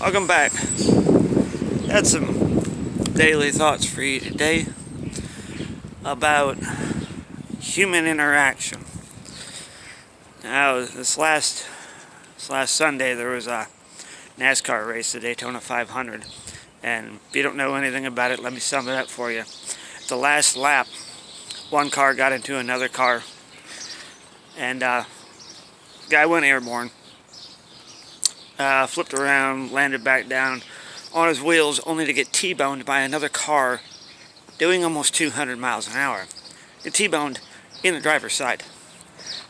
Welcome back. Had some daily thoughts for you today about human interaction. Now, this last Sunday there was a NASCAR race, the Daytona 500, and if you don't know anything about it, let me sum it up for you. At the last lap, one car got into another car, and guy went airborne. Flipped around, landed back down on his wheels, only to get T-boned by another car doing almost 200 miles an hour. Get T-boned in the driver's side,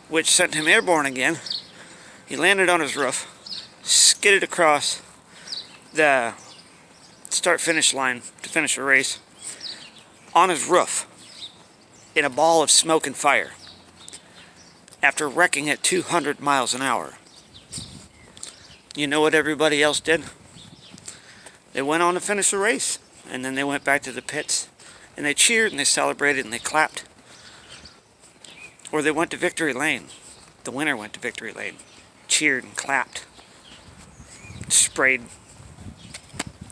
which sent him airborne again. He landed on his roof, skidded across the start-finish line to finish the race on his roof in a ball of smoke and fire after wrecking at 200 miles an hour. You know what everybody else did? They went on to finish the race, and then they went back to the pits, and they cheered, and they celebrated, and they clapped. Or they went to victory lane. The winner went to victory lane, cheered and clapped, sprayed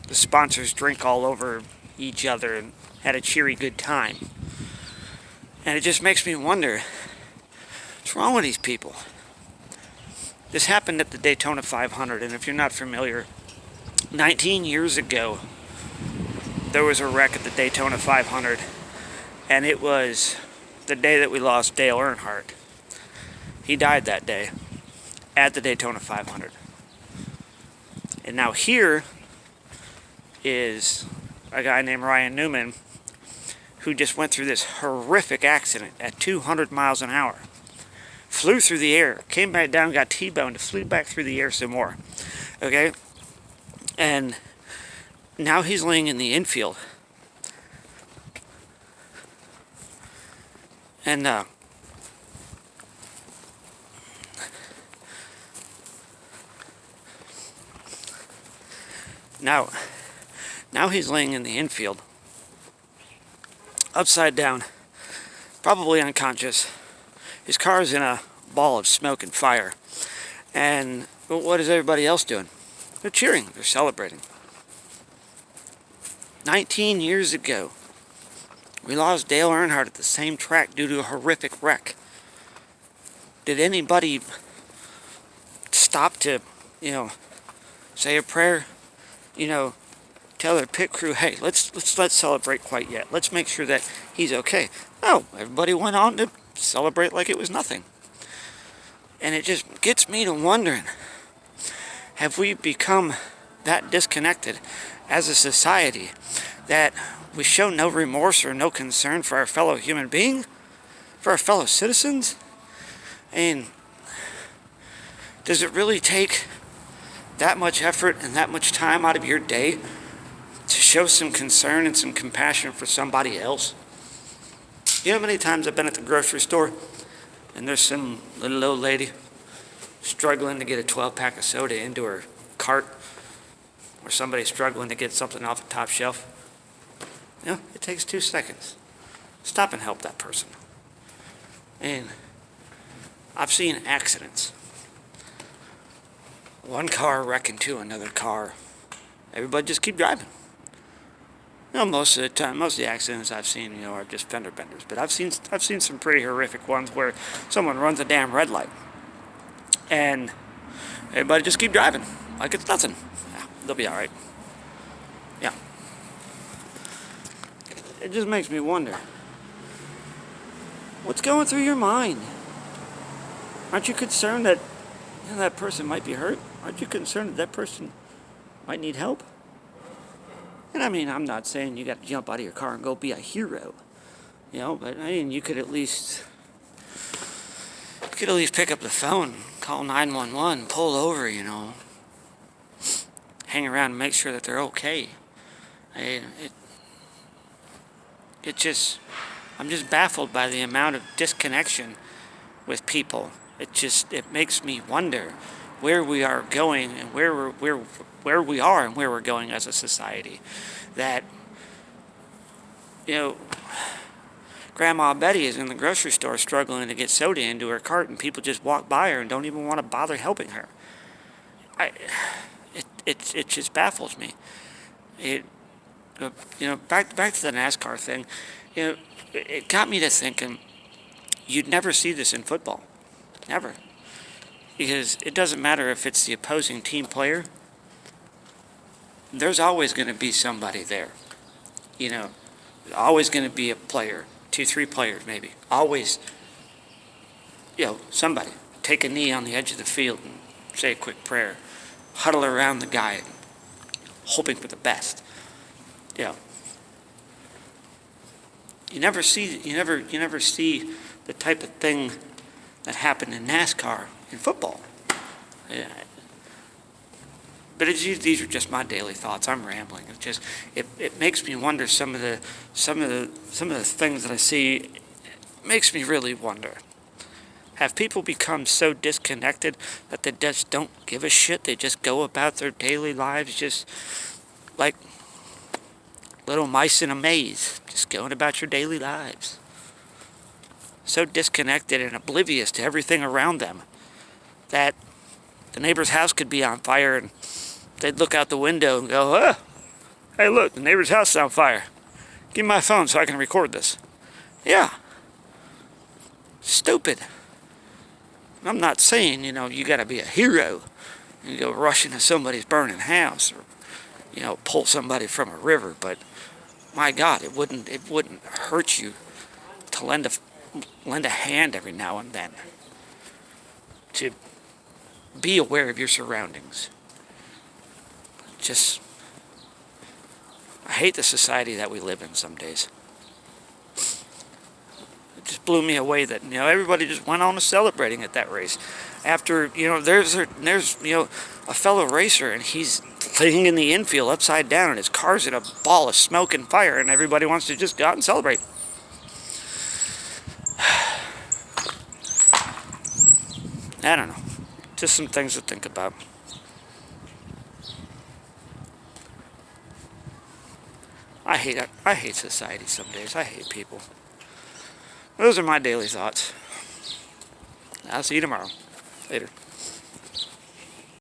the sponsors' drink all over each other, and had a cheery good time. And it just makes me wonder, what's wrong with these people? This happened at the Daytona 500, and if you're not familiar, 19 years ago, there was a wreck at the Daytona 500, and it was the day that we lost Dale Earnhardt. He died that day at the Daytona 500. And now here is a guy named Ryan Newman who just went through this horrific accident at 200 miles an hour. Flew through the air, came back down, got T-boned, flew back through the air some more. Okay? And now he's laying in the infield. And now he's laying in the infield, upside down, probably unconscious. His car's in a ball of smoke and fire. And what is everybody else doing? They're cheering. They're celebrating. 19 years ago, we lost Dale Earnhardt at the same track due to a horrific wreck. Did anybody stop to, say a prayer? Tell their pit crew, hey, let's celebrate quite yet. Let's make sure that he's okay. No, everybody went on to celebrate like it was nothing. And it just gets me to wondering, have we become that disconnected as a society that we show no remorse or no concern for our fellow human being, for our fellow citizens? And does it really take that much effort and that much time out of your day to show some concern and some compassion for somebody else? You know how many times I've been at the grocery store and there's some little old lady struggling to get a 12-pack of soda into her cart, or somebody struggling to get something off the top shelf? It takes 2 seconds. Stop and help that person. And I've seen accidents. One car wrecking to another car. Everybody just keep driving. Most of the time, most of the accidents I've seen, are just fender benders. But I've seen some pretty horrific ones where someone runs a damn red light, and everybody just keep driving like it's nothing. Yeah, they'll be all right. Yeah. It just makes me wonder, what's going through your mind? Aren't you concerned that that person might be hurt? Aren't you concerned that person might need help? And I'm not saying you got to jump out of your car and go be a hero, but you could at least pick up the phone, call 911, pull over, hang around and make sure that they're okay. I'm just baffled by the amount of disconnection with people. It makes me wonder where we are going and where we are and where we're going as a society. That, Grandma Betty is in the grocery store struggling to get soda into her cart, and people just walk by her and don't even want to bother helping her. it just baffles me. It back to the NASCAR thing. It got me to thinking. You'd never see this in football, never, because it doesn't matter if it's the opposing team player. There's always going to be somebody there. Always going to be a player, 2, 3 players maybe. Always, somebody take a knee on the edge of the field and say a quick prayer, huddle around the guy, hoping for the best. You never see the type of thing that happened in NASCAR in football. Yeah. But these are just my daily thoughts. I'm rambling. It makes me wonder some of the things that I see. It makes me really wonder. Have people become so disconnected that they just don't give a shit? They just go about their daily lives just like little mice in a maze, just going about your daily lives. So disconnected and oblivious to everything around them that the neighbor's house could be on fire and they'd look out the window and go, oh, hey, look, the neighbor's house is on fire. Give me my phone so I can record this. Yeah. Stupid. I'm not saying, you got to be a hero and go rush into somebody's burning house or, pull somebody from a river. But my God, it wouldn't hurt you to lend a hand every now and then to be aware of your surroundings. I hate the society that we live in some days. It just blew me away that, everybody just went on to celebrating at that race. After, there's a fellow racer and he's laying in the infield upside down and his car's in a ball of smoke and fire and everybody wants to just go out and celebrate. I don't know. Just some things to think about. I hate society some days. I hate people. Those are my daily thoughts. I'll see you tomorrow. Later.